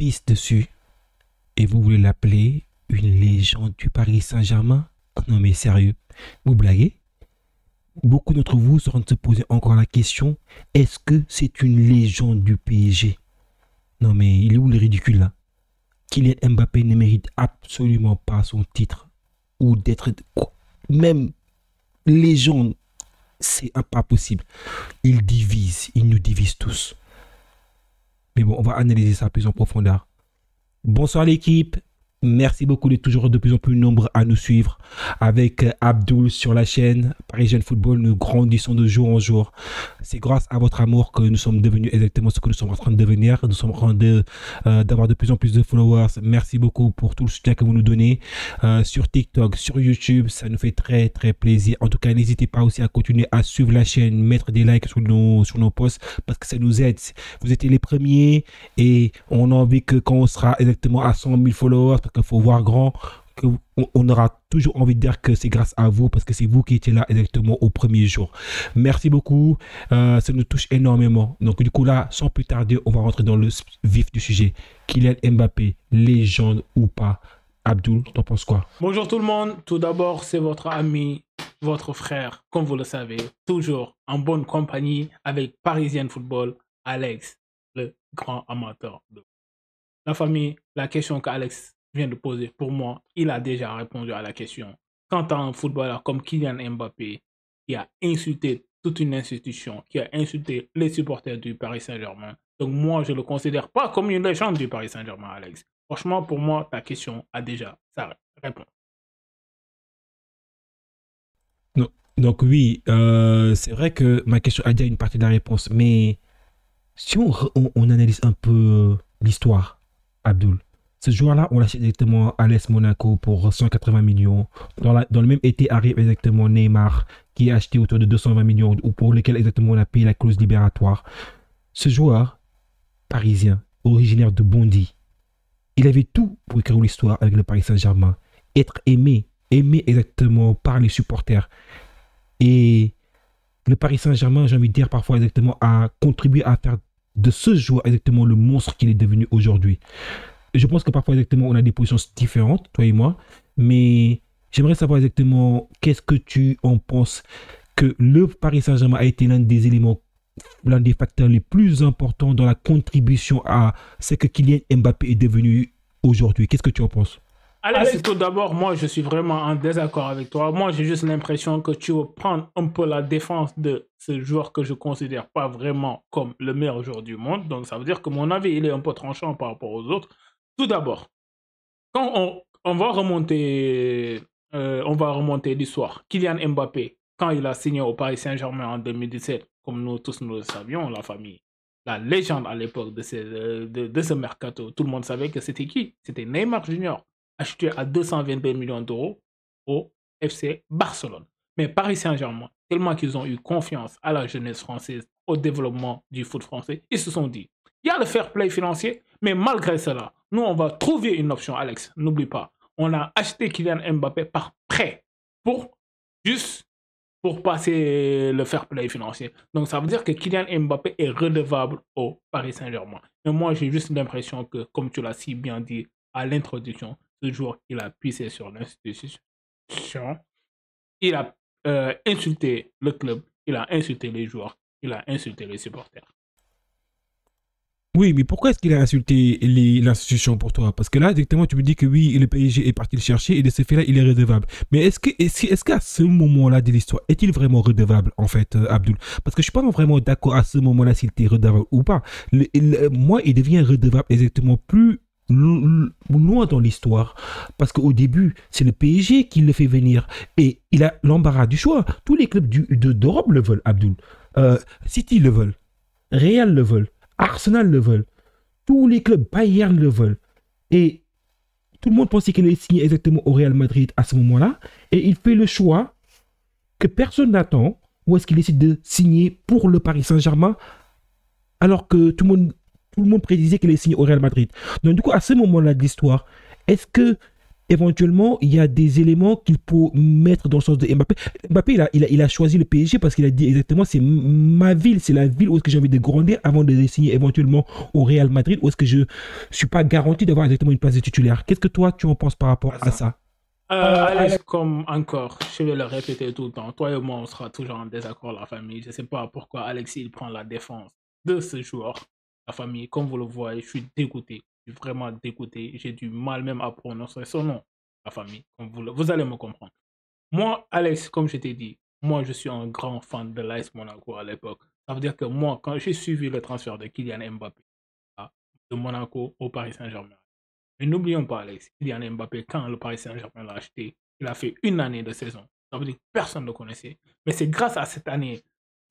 pisse dessus et vous voulez l'appeler une légende du Paris Saint-Germain? Non mais sérieux, vous blaguez? Beaucoup d'entre vous sont en train de se poser encore la question, est-ce que c'est une légende du PSG? Non mais il est où le ridicule là? Kylian Mbappé ne mérite absolument pas son titre ou d'être même légende. C'est pas possible. Il divise, il nous divise tous. Mais bon, on va analyser ça plus en profondeur. Bonsoir l'équipe. Merci beaucoup d'être toujours de plus en plus nombreux à nous suivre avec Abdul sur la chaîne Parisian Football. Nous grandissons de jour en jour. C'est grâce à votre amour que nous sommes devenus exactement ce que nous sommes en train de devenir. Nous sommes en train d'avoir de plus en plus de followers. Merci beaucoup pour tout le soutien que vous nous donnez sur TikTok, sur YouTube. Ça nous fait très très plaisir. En tout cas, n'hésitez pas aussi à continuer à suivre la chaîne, mettre des likes sur nos posts parce que ça nous aide. Vous étiez les premiers et on a envie que quand on sera exactement à 100 000 followers, qu'il faut voir grand, on aura toujours envie de dire que c'est grâce à vous parce que c'est vous qui étiez là exactement au premier jour. Merci beaucoup, ça nous touche énormément. Donc du coup là, sans plus tarder, on va rentrer dans le vif du sujet. Kylian Mbappé, légende ou pas? Abdul, t'en penses quoi? Bonjour tout le monde, tout d'abord c'est votre ami, votre frère, comme vous le savez, toujours en bonne compagnie avec Parisian Football, Alex, le grand amateur de la famille. La question qu'Alex vient de poser, pour moi, il a déjà répondu à la question. Quant à un footballeur comme Kylian Mbappé, qui a insulté toute une institution, qui a insulté les supporters du Paris Saint-Germain, donc moi, je ne le considère pas comme une légende du Paris Saint-Germain, Alex. Franchement, pour moi, ta question a déjà sa réponse. Non. Donc oui, c'est vrai que ma question a déjà une partie de la réponse, mais si on analyse un peu l'histoire, Abdul, ce joueur-là, on l'achète directement à l'AS Monaco pour 180 millions. Dans le même été arrive exactement Neymar, qui est acheté autour de 220 millions, ou pour lequel exactement on a payé la clause libératoire. Ce joueur parisien, originaire de Bondy, il avait tout pour écrire l'histoire avec le Paris Saint-Germain. Être aimé exactement par les supporters. Et le Paris Saint-Germain, j'ai envie de dire parfois exactement, a contribué à faire de ce joueur exactement le monstre qu'il est devenu aujourd'hui. Je pense que parfois exactement on a des positions différentes, toi et moi, mais j'aimerais savoir exactement qu'est-ce que tu en penses, que le Paris Saint-Germain a été l'un des éléments, l'un des facteurs les plus importants dans la contribution à ce que Kylian Mbappé est devenu aujourd'hui. Qu'est-ce que tu en penses? Alex, tout d'abord, moi, je suis vraiment en désaccord avec toi. Moi, j'ai juste l'impression que tu veux prendre un peu la défense de ce joueur que je considère pas vraiment comme le meilleur joueur du monde. Donc, ça veut dire que mon avis, il est un peu tranchant par rapport aux autres. Tout d'abord, quand on va remonter l'histoire. Kylian Mbappé, quand il a signé au Paris Saint-Germain en 2017, comme nous tous nous le savions, la famille, la légende à l'époque de ce mercato, tout le monde savait que c'était qui? C'était Neymar Junior, acheté à 222 millions d'euros au FC Barcelone. Mais Paris Saint-Germain, tellement qu'ils ont eu confiance à la jeunesse française, au développement du foot français, ils se sont dit, il y a le fair play financier, mais malgré cela, nous, on va trouver une option, Alex. N'oublie pas, on a acheté Kylian Mbappé par prêt juste pour passer le fair play financier. Donc, ça veut dire que Kylian Mbappé est redevable au Paris Saint-Germain. Mais moi, j'ai juste l'impression que, comme tu l'as si bien dit à l'introduction, ce jour, il a pissé sur l'institution. Il a insulté le club, il a insulté les joueurs, il a insulté les supporters. Oui, mais pourquoi est-ce qu'il a insulté l'institution pour toi? Parce que là, directement, tu me dis que oui, le PSG est parti le chercher et de ce fait-là, il est redevable. Mais est-ce qu'à ce moment-là de l'histoire, est-il vraiment redevable, en fait, Abdul? Parce que je ne suis pas vraiment d'accord à ce moment-là s'il était redevable ou pas. Moi, il devient redevable exactement plus loin dans l'histoire. Parce qu'au début, c'est le PSG qui le fait venir. Et il a l'embarras du choix. Tous les clubs d'Europe le veulent, Abdul. City le veulent. Real le veulent. Arsenal le veulent. Tous les clubs, Bayern le veulent. Et tout le monde pensait qu'il allait signer exactement au Real Madrid à ce moment-là. Et il fait le choix que personne n'attend. Où est-ce qu'il décide de signer pour le Paris Saint-Germain alors que tout le monde prédisait qu'il allait signer au Real Madrid. Donc du coup, à ce moment-là de l'histoire, est-ce éventuellement, il y a des éléments qu'il faut mettre dans le sens de Mbappé. Mbappé, il a choisi le PSG parce qu'il a dit exactement, c'est ma ville, c'est la ville où est-ce que j'ai envie de grandir avant de signer éventuellement au Real Madrid, où est-ce que je ne suis pas garanti d'avoir exactement une place de titulaire. Qu'est-ce que toi, tu en penses par rapport à ça? Alex, comme encore, je vais le répéter tout le temps, toi et moi, on sera toujours en désaccord, la famille. Je ne sais pas pourquoi Alex, il prend la défense de ce joueur, la famille. Comme vous le voyez, je suis dégoûté. Je suis vraiment dégoûté. J'ai du mal même à prononcer son nom, la famille. Comme vous allez me comprendre. Moi, Alex, comme je t'ai dit, moi, je suis un grand fan de l'AS Monaco à l'époque. Ça veut dire que moi, quand j'ai suivi le transfert de Kylian Mbappé de Monaco au Paris Saint-Germain, mais n'oublions pas, Alex, Kylian Mbappé, quand le Paris Saint-Germain l'a acheté, il a fait une année de saison. Ça veut dire que personne ne le connaissait. Mais c'est grâce à cette année,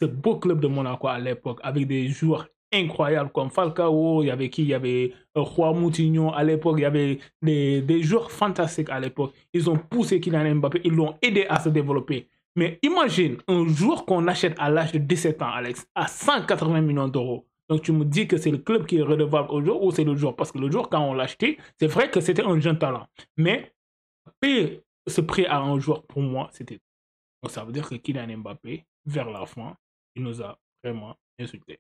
ce beau club de Monaco à l'époque, avec des joueurs incroyables comme Falcao, il y avait qui? Il y avait Juan Moutinho à l'époque, il y avait des joueurs fantastiques à l'époque. Ils ont poussé Kylian Mbappé, ils l'ont aidé à se développer. Mais imagine un joueur qu'on achète à l'âge de 17 ans, Alex, à 180 millions d'euros. Donc tu me dis que c'est le club qui est redevable au joueur ou c'est le joueur? Parce que le joueur, quand on l'a acheté, c'est vrai que c'était un jeune talent. Mais payer ce prix à un joueur, pour moi, c'était... Donc ça veut dire que Kylian Mbappé, vers la fin, il nous a vraiment insultés.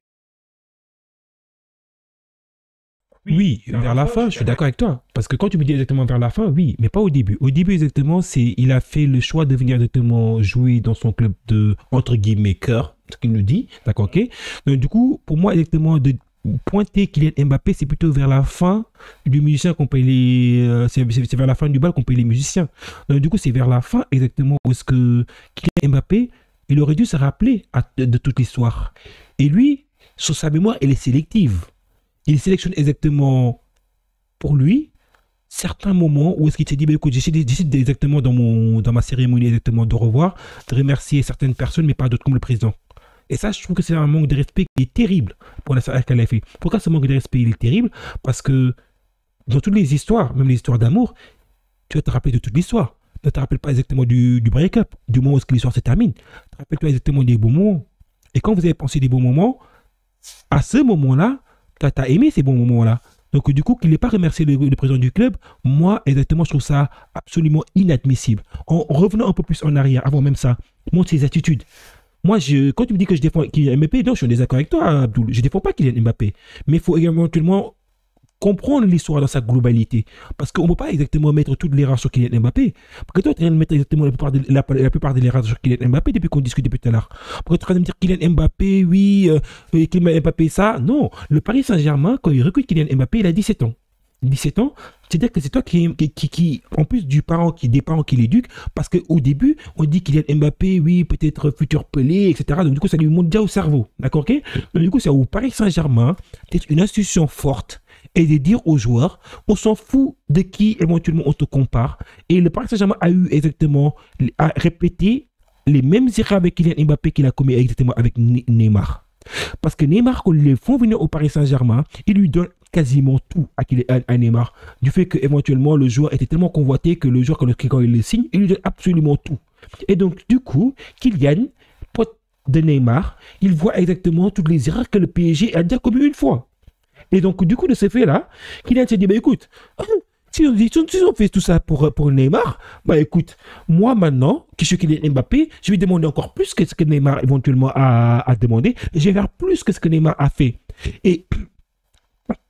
Oui, vers la fin, je suis d'accord avec toi. Parce que quand tu me dis exactement vers la fin, oui, mais pas au début. Au début, exactement, il a fait le choix de venir exactement jouer dans son club de, entre guillemets, cœur, ce qu'il nous dit. D'accord, ok. Donc, du coup, pour moi, exactement, de pointer Kylian Mbappé, c'est plutôt vers la fin du musicien qu'on paye les. C'est vers la fin du bal qu'on paye les musiciens. Donc, du coup, c'est vers la fin, exactement, où est-ce que Kylian Mbappé, il aurait dû se rappeler de toute l'histoire. Et lui, sur sa mémoire, elle est sélective. Il sélectionne exactement pour lui certains moments où est-ce qu'il s'est dit, bah, écoute, j'essaie exactement dans ma cérémonie exactement de revoir, de remercier certaines personnes, mais pas d'autres comme le président. Et ça, je trouve que c'est un manque de respect qui est terrible pour la carrière qu'elle a fait. Pourquoi ce manque de respect il est terrible? Parce que dans toutes les histoires, même les histoires d'amour, tu vas te rappeler de toute l'histoire. Ne te rappelle pas exactement du break-up, du moment où l'histoire se termine. Rappelle-toi exactement des bons moments. Et quand vous avez pensé des bons moments, à ce moment-là, tu as aimé ces bons moments-là. Donc, du coup, qu'il n'ait pas remercié le président du club, moi, exactement, je trouve ça absolument inadmissible. En revenant un peu plus en arrière, avant même ça, montre ses attitudes. Moi, quand tu me dis que je défends Kylian Mbappé, non, je suis en désaccord avec toi, Abdoul. Je ne défends pas Kylian Mbappé. Mais il faut éventuellement comprendre l'histoire dans sa globalité. Parce qu'on ne peut pas exactement mettre toute l'erreur sur Kylian Mbappé. Parce que toi, tu es en train de mettre exactement la plupart de l'erreur sur Kylian Mbappé depuis qu'on discute depuis tout à l'heure. Parce que tu es en train de me dire Kylian Mbappé, oui, Kylian Mbappé, ça. Non, le Paris Saint-Germain, quand il recrute Kylian Mbappé, il a 17 ans. 17 ans, c'est-à-dire que c'est toi qui en plus des parents qui l'éduquent, parce qu'au début, on dit Kylian Mbappé, oui, peut-être futur Pelé, etc. Donc du coup, ça lui monte déjà au cerveau. D'accord, ok? Donc du coup, c'est au Paris Saint-Germain d'être une institution forte et de dire aux joueurs, on s'en fout de qui éventuellement on te compare. Et le Paris Saint-Germain a eu exactement à répéter les mêmes erreurs avec Kylian Mbappé qu'il a commis exactement avec Neymar. Parce que Neymar, quand ils le font venir au Paris Saint-Germain, il lui donne quasiment tout à Neymar. Du fait qu'éventuellement, le joueur était tellement convoité que le joueur, quand il le signe, il lui donne absolument tout. Et donc, du coup, Kylian, pote de Neymar, il voit exactement toutes les erreurs que le PSG a déjà commises une fois. Et donc, du coup, de ce fait-là, Kylian s'est dit, bah écoute, si on fait tout ça pour Neymar, bah écoute, moi maintenant, qui suis Kylian Mbappé, je vais demander encore plus que ce que Neymar éventuellement a demandé. Je vais faire plus que ce que Neymar a fait. Et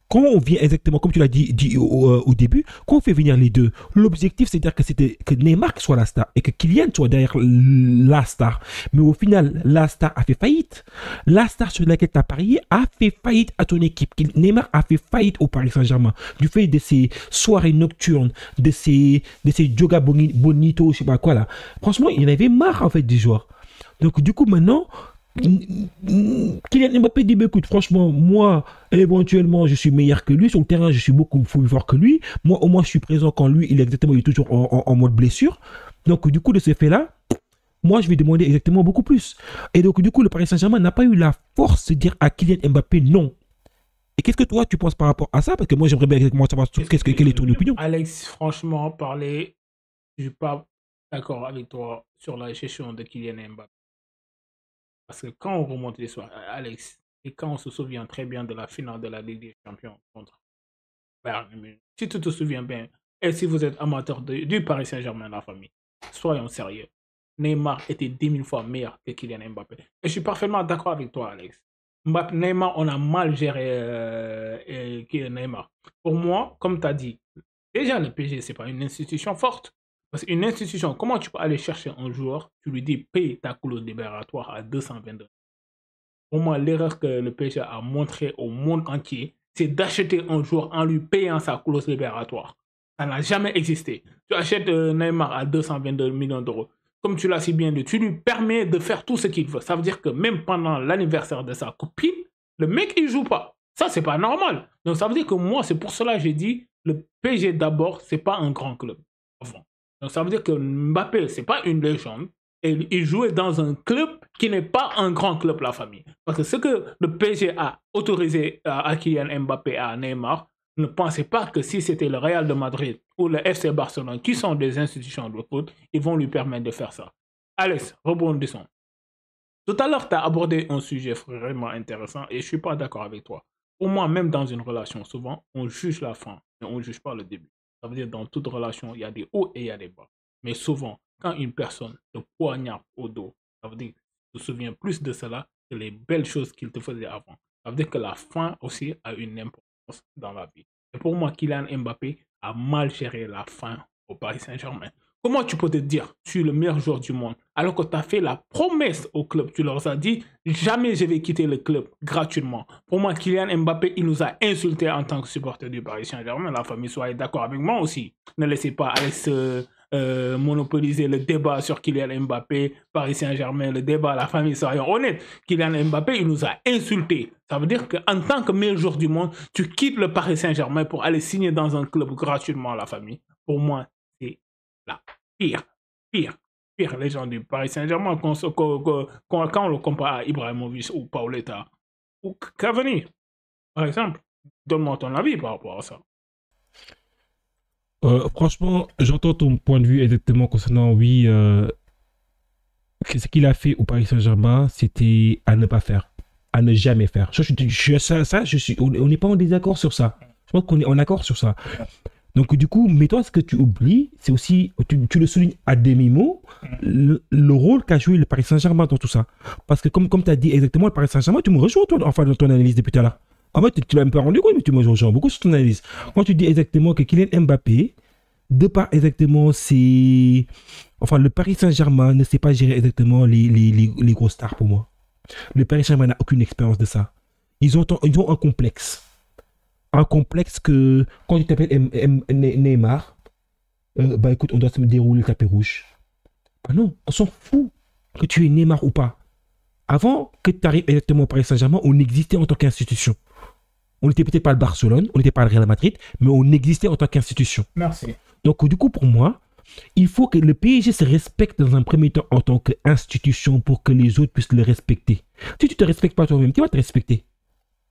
quand on vient exactement, comme tu l'as dit au début, quand on fait venir les deux, l'objectif c'est-à-dire que Neymar soit la star et que Kylian soit derrière la star. Mais au final, la star a fait faillite. La star sur laquelle tu as parié a fait faillite à ton équipe. Neymar a fait faillite au Paris Saint-Germain. Du fait de ses soirées nocturnes, de ses yoga bonito, je sais pas quoi là. Franchement, il en avait marre en fait des joueurs. Donc du coup maintenant, Kylian Mbappé dit, bah, écoute, franchement, moi, éventuellement, je suis meilleur que lui. Sur le terrain, je suis beaucoup plus fort que lui. Moi, au moins, je suis présent quand lui, il est toujours en mode blessure. Donc, du coup, de ce fait-là, moi, je vais demander exactement beaucoup plus. Et donc, du coup, le Paris Saint-Germain n'a pas eu la force de dire à Kylian Mbappé non. Et qu'est-ce que toi, tu penses par rapport à ça? Parce que moi, j'aimerais bien exactement savoir quelle est ton opinion. Alex, franchement, parler, je ne suis pas d'accord avec toi sur la gestion de Kylian Mbappé. Parce que quand on remonte l'histoire, Alex, et quand on se souvient très bien de la finale de la Ligue des Champions contre Bayern Munich, si tu te souviens bien, Et si vous êtes amateur du Paris Saint-Germain, la famille, soyons sérieux. Neymar était 10 000 fois meilleur que Kylian Mbappé. Et je suis parfaitement d'accord avec toi, Alex. Neymar, on a mal géré Neymar. Pour moi, comme tu as dit, déjà le PSG, ce n'est pas une institution forte. Parce qu'une institution, comment tu peux aller chercher un joueur, tu lui dis paye ta clause libératoire à 222. Pour moi, l'erreur que le PSG a montré au monde entier, c'est d'acheter un joueur en lui payant sa clause libératoire. Ça n'a jamais existé. Tu achètes Neymar à 222 millions d'euros. Comme tu l'as si bien dit, tu lui permets de faire tout ce qu'il veut. Ça veut dire que même pendant l'anniversaire de sa copine, le mec, il joue pas. Ça, c'est pas normal. Donc, ça veut dire que moi, c'est pour cela que j'ai dit, le PSG d'abord, c'est pas un grand club. Enfin. Donc, ça veut dire que Mbappé, c'est pas une légende. Et il jouait dans un club qui n'est pas un grand club, la famille. Parce que ce que le PSG a autorisé à Kylian Mbappé, à Neymar, ne pensez pas que si c'était le Real de Madrid ou le FC Barcelone, qui sont des institutions de foot, ils vont lui permettre de faire ça. Alex, rebondissons. Tout à l'heure, tu as abordé un sujet vraiment intéressant et je ne suis pas d'accord avec toi. Pour moi, même dans une relation, souvent, on juge la fin, mais on ne juge pas le début. Ça veut dire dans toute relation, il y a des hauts et il y a des bas. Mais souvent, quand une personne te poignarde au dos, ça veut dire que tu te souviens plus de cela que les belles choses qu'il te faisait avant. Ça veut dire que la fin aussi a une importance dans la vie. Et pour moi, Kylian Mbappé a mal géré la fin au Paris Saint-Germain. Comment tu peux te dire, tu es le meilleur joueur du monde, alors que tu as fait la promesse au club, tu leur as dit, jamais je vais quitter le club gratuitement. Pour moi, Kylian Mbappé, il nous a insultés en tant que supporter du Paris Saint-Germain. La famille, soyez d'accord avec moi aussi. Ne laissez pas Alex monopoliser le débat sur Kylian Mbappé, Paris Saint-Germain, le débat, la famille, soyons honnêtes. Kylian Mbappé, il nous a insultés. Ça veut dire qu'en tant que meilleur joueur du monde, tu quittes le Paris Saint-Germain pour aller signer dans un club gratuitement, la famille. Pour moi, c'est la pire légende du Paris Saint-Germain quand on le compare à Ibrahimovic ou Paoletta ou Cavani, par exemple. Donne-moi ton avis par rapport à ça. Franchement, j'entends ton point de vue exactement concernant, oui, ce qu'il a fait au Paris Saint-Germain, c'était à ne pas faire, à ne jamais faire. On n'est pas en désaccord sur ça. Je pense qu'on est en accord sur ça. Donc, du coup, mais toi, ce que tu oublies, c'est aussi, tu le soulignes à demi-mot, le rôle qu'a joué le Paris Saint-Germain dans tout ça. Parce que, comme tu as dit exactement, le Paris Saint-Germain, tu me rejoins, toi, enfin, dans ton analyse depuis tout à l'heure. En fait, tu l'as un peu rendu compte, mais tu me rejoins beaucoup sur ton analyse. Quand tu dis exactement que Kylian Mbappé, de par exactement c'est. Enfin, le Paris Saint-Germain ne sait pas gérer exactement les grosses stars pour moi. Le Paris Saint-Germain n'a aucune expérience de ça. Ils ont un complexe. Un complexe que quand tu t'appelles Neymar, bah écoute, on doit se dérouler le tapis rouge. Bah non, on s'en fout que tu es Neymar ou pas. Avant que tu arrives exactement au Paris Saint-Germain, on existait en tant qu'institution. On n'était peut-être pas le Barcelone, on n'était pas le Real Madrid, mais on existait en tant qu'institution. Merci. Donc du coup, pour moi, il faut que le PSG se respecte dans un premier temps en tant qu'institution pour que les autres puissent le respecter. Si tu ne te respectes pas toi-même, qui va te respecter?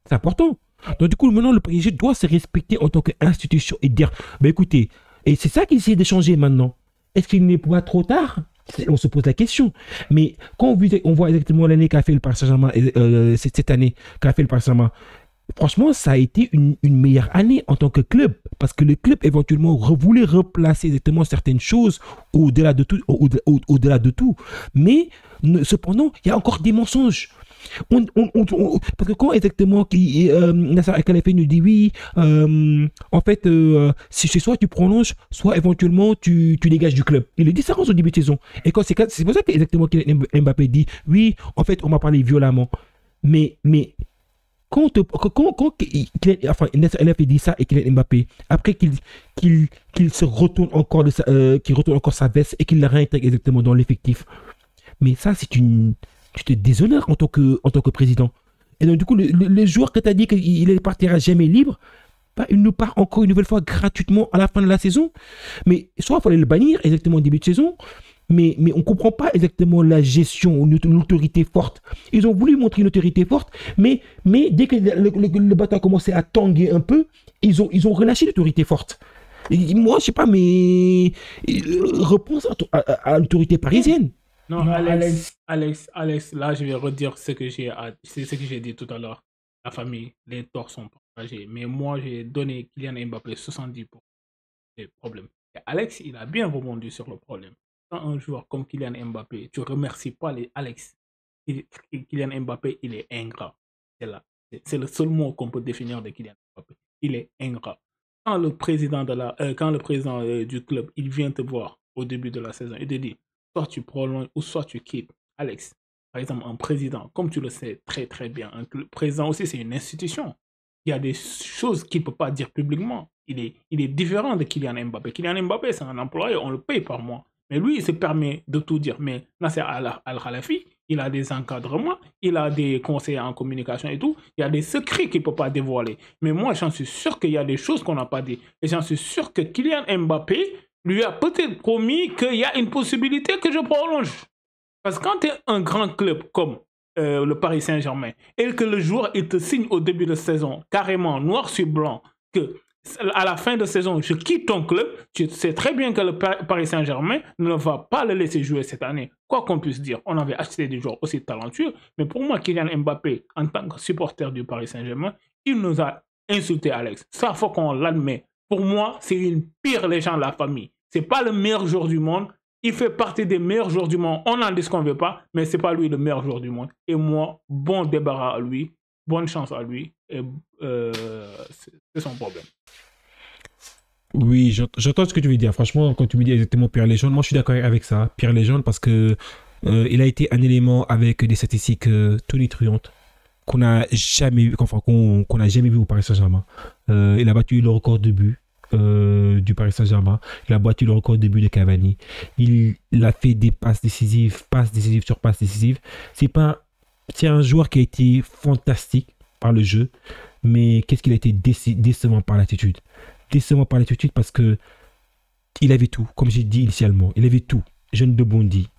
C'est important. Donc du coup, maintenant, le PSG doit se respecter en tant qu'institution et dire, bah écoutez, et c'est ça qu'il essaie de changer maintenant. Est-ce qu'il n'est pas trop tard? On se pose la question. Mais quand on voit exactement l'année qu'a fait le Paris Saint-Germain, cette année qu'a fait le Paris Saint-Germain, franchement, ça a été une meilleure année en tant que club. Parce que le club, éventuellement, voulait replacer exactement certaines choses au-delà de tout. Au-delà de tout. Mais, cependant, il y a encore des mensonges. Parce que quand exactement Nasser El-Khelaifi nous dit oui, en fait, si c'est soit tu prolonges, soit éventuellement tu dégages du club. Il le dit ça au début de saison. Et quand c'est pour ça que exactement Mbappé dit oui, en fait, on m'a parlé violemment. Mais quand LF dit ça et qu'il Mbappé, après qu'il se retourne encore qu'il retourne encore sa veste et qu'il la réintègre exactement dans l'effectif. Mais ça, tu te déshonores en tant que président. Et donc, du coup, le joueur que tu as dit qu'il ne partira jamais libre, bah, il nous part encore une nouvelle fois gratuitement à la fin de la saison. Mais soit il fallait le bannir exactement au début de saison, mais on ne comprend pas exactement la gestion, l'autorité forte. Ils ont voulu montrer une autorité forte, mais dès que le bateau a commencé à tanguer un peu, ils ont relâché l'autorité forte. Et moi, je ne sais pas, mais repense à l'autorité parisienne. Non, Alex, là, je vais redire ce que j'ai dit tout à l'heure. La famille, les torts sont partagés. Mais moi, j'ai donné Kylian Mbappé 70%. les problèmes. Et Alex, il a bien rebondi sur le problème. Quand un joueur comme Kylian Mbappé, tu ne remercies pas les Alex. Kylian Mbappé, il est ingrat. C'est le seul mot qu'on peut définir de Kylian Mbappé. Il est ingrat. Quand le président, du club, il vient te voir au début de la saison, il te dit, soit tu prolonges ou soit tu quittes. Alex, par exemple, un président, comme tu le sais très très bien, un président aussi, c'est une institution. Il y a des choses qu'il ne peut pas dire publiquement. Il est différent de Kylian Mbappé. Kylian Mbappé, c'est un employé, on le paye par mois. Mais lui, il se permet de tout dire. Mais Nasser Al-Khalafi, il a des encadrements, il a des conseillers en communication et tout. Il y a des secrets qu'il ne peut pas dévoiler. Mais moi, j'en suis sûr qu'il y a des choses qu'on n'a pas dit. Et j'en suis sûr que Kylian Mbappé lui a peut-être promis qu'il y a une possibilité que je prolonge. Parce que quand tu es un grand club comme le Paris Saint-Germain et que le joueur il te signe au début de saison carrément noir sur blanc que à la fin de saison je quitte ton club, tu sais très bien que le Paris Saint-Germain ne va pas le laisser jouer cette année. Quoi qu'on puisse dire, on avait acheté des joueurs aussi talentueux, mais pour moi Kylian Mbappé en tant que supporter du Paris Saint-Germain, il nous a insulté Alex. Ça faut qu'on l'admet. Pour moi, c'est une pire légende de la famille. C'est pas le meilleur joueur du monde. Il fait partie des meilleurs joueurs du monde. On en dit ce qu'on ne veut pas, mais ce n'est pas lui le meilleur joueur du monde. Et moi, bon débarras à lui, bonne chance à lui. Et c'est son problème. Oui, j'entends ce que tu veux dire. Franchement, quand tu me dis exactement Pierre Légende, moi je suis d'accord avec ça. Pierre Légende, parce que il a été un élément avec des statistiques tonitruantes qu'on n'a jamais vu, qu'on n'a jamais vu au Paris Saint-Germain. Il a battu le record de buts. Du Paris Saint-Germain, il a battu le record de but de Cavani, il a fait des passes décisives sur passes décisives. C'est un joueur qui a été fantastique par le jeu, mais qu'est-ce qu'il a été décevant par l'attitude parce que il avait tout, comme j'ai dit initialement, il avait tout. Jeune de Bondy,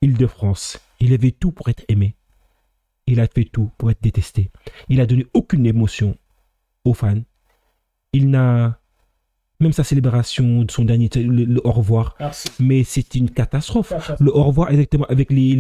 Île-de-France, il avait tout pour être aimé, il a fait tout pour être détesté, il a donné aucune émotion aux fans, il n'a même sa célébration de son dernier, le au revoir. Merci. Mais c'est une catastrophe. Le au revoir, exactement, avec les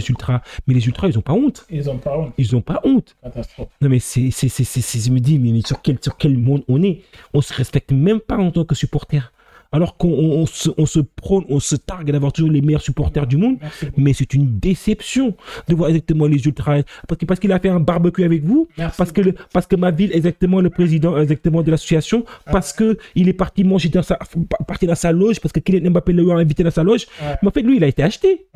ultras. Mais les ultras, ils n'ont pas honte. Ils n'ont pas honte. Catastrophe. Non, mais je me dis, mais sur quel monde on est? On ne se respecte même pas en tant que supporter. Alors qu'on se targue d'avoir toujours les meilleurs supporters du monde, mais c'est une déception de voir exactement les ultras, parce qu'il a fait un barbecue avec vous, parce que ma ville, exactement, le président exactement de l'association, parce que il est parti manger dans sa loge, parce que Kylian Mbappé l'a invité dans sa loge, mais en fait lui il a été acheté.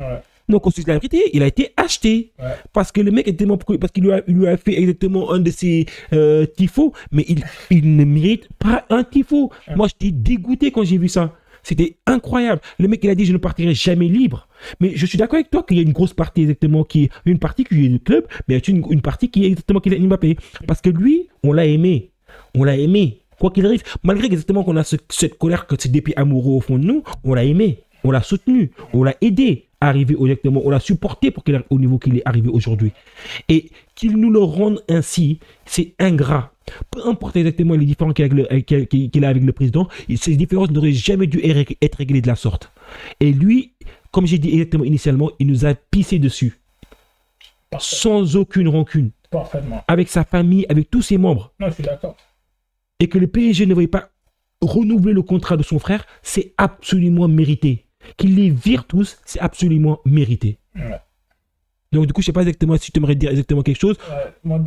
Donc, on se dit la vérité, il a été acheté. Parce que le mec est tellement. Parce qu'il lui a fait exactement un de ses tifos, mais il ne mérite pas un tifo. Moi, j'étais dégoûté quand j'ai vu ça. C'était incroyable. Le mec, il a dit, je ne partirai jamais libre. Mais je suis d'accord avec toi qu'il y a une grosse partie exactement une partie qui est du club, mais il y a une partie qui est exactement qui est Mbappé. Parce que lui, on l'a aimé. Quoi qu'il arrive, malgré exactement qu'on a cette colère, ce dépit amoureux au fond de nous, on l'a aimé. On l'a soutenu. On l'a aidé. On l'a supporté pour qu'il arrive au niveau qu'il est arrivé aujourd'hui. Et qu'il nous le rende ainsi, c'est ingrat. Peu importe exactement les différences qu'il a avec le président, ces différences n'auraient jamais dû être réglées de la sorte. Et lui, comme j'ai dit exactement initialement, il nous a pissé dessus. Sans aucune rancune. Parfaitement. Avec sa famille, avec tous ses membres. Non, je suis d'accord. Et que le PSG ne veuille pas renouveler le contrat de son frère, c'est absolument mérité. Qu'il les vire tous, c'est absolument mérité. Ouais. Donc, du coup, je ne sais pas exactement si tu aimerais dire exactement quelque chose. Mon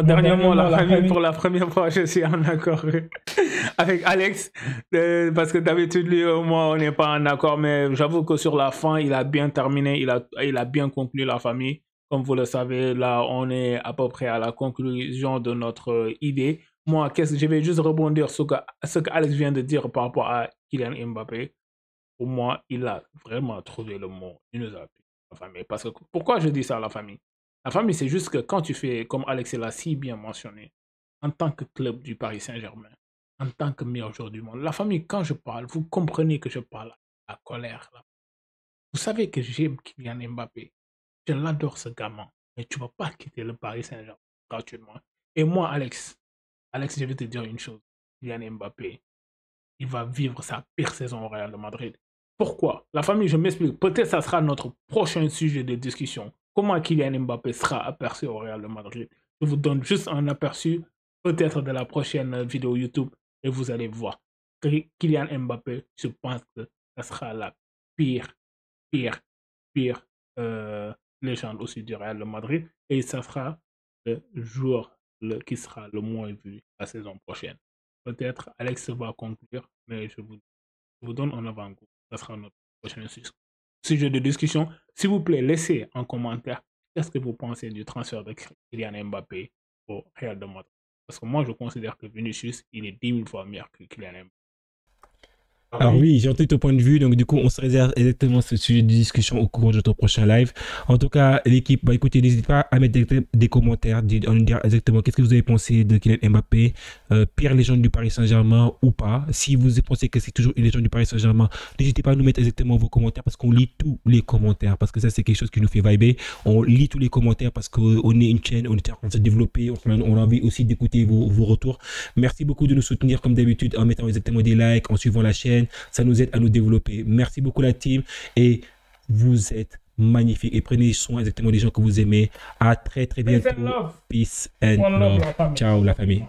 dernier mot, la famille, pour la première fois, je suis en accord avec Alex. Parce que d'habitude, lui et moi, on n'est pas en accord. Mais j'avoue que sur la fin, il a bien terminé. Il a bien conclu la famille. Comme vous le savez, là, on est à peu près à la conclusion de notre idée. Moi, je vais juste rebondir sur ce qu'Alex vient de dire par rapport à Kylian Mbappé. Pour moi, il a vraiment trouvé le mot. Il nous a appris la famille. Parce que pourquoi je dis ça à la famille? La famille, c'est juste que quand tu fais, comme Alex l'a si bien mentionné, en tant que club du Paris Saint-Germain, en tant que meilleur joueur du monde, la famille, quand je parle, vous comprenez que je parle à la colère. Là. Vous savez que j'aime Kylian Mbappé. Je l'adore, ce gamin. Mais tu ne vas pas quitter le Paris Saint-Germain gratuitement. Et moi, Alex, je vais te dire une chose. Kylian Mbappé, il va vivre sa pire saison au Real de Madrid. Pourquoi? La famille, je m'explique. Peut-être que ça sera notre prochain sujet de discussion. Comment Kylian Mbappé sera aperçu au Real de Madrid? Je vous donne juste un aperçu peut-être de la prochaine vidéo YouTube et vous allez voir. Kylian Mbappé, je pense que ça sera la pire légende aussi du Real de Madrid et ça sera le joueur qui sera le moins vu la saison prochaine. Peut-être Alex va conclure, mais je vous donne en avant-goût. Ça sera notre prochain sujet de discussion. S'il vous plaît, laissez en commentaire qu'est-ce que vous pensez du transfert de Kylian Mbappé au Real de Madrid. Parce que moi, je considère que Vinicius, il est 10 000 fois meilleur que Kylian Mbappé. Alors oui, j'ai entendu ton point de vue, donc du coup, on se réserve exactement ce sujet de discussion au cours de ton prochain live. En tout cas, l'équipe, bah écoutez, n'hésitez pas à mettre des commentaires, à nous dire exactement qu'est-ce que vous avez pensé de Kylian Mbappé, pire légende du Paris Saint-Germain ou pas. Si vous pensez que c'est toujours une légende du Paris Saint-Germain, n'hésitez pas à nous mettre exactement vos commentaires parce qu'on lit tous les commentaires, parce que ça, c'est quelque chose qui nous fait vibrer. On lit tous les commentaires parce qu'on est une chaîne, on est en train de se développer, on a envie aussi d'écouter vos retours. Merci beaucoup de nous soutenir comme d'habitude en mettant exactement des likes, en suivant la chaîne. Ça nous aide à nous développer. Merci beaucoup la team et vous êtes magnifiques et prenez soin exactement des gens que vous aimez. À très bientôt. Peace and love. Ciao la famille.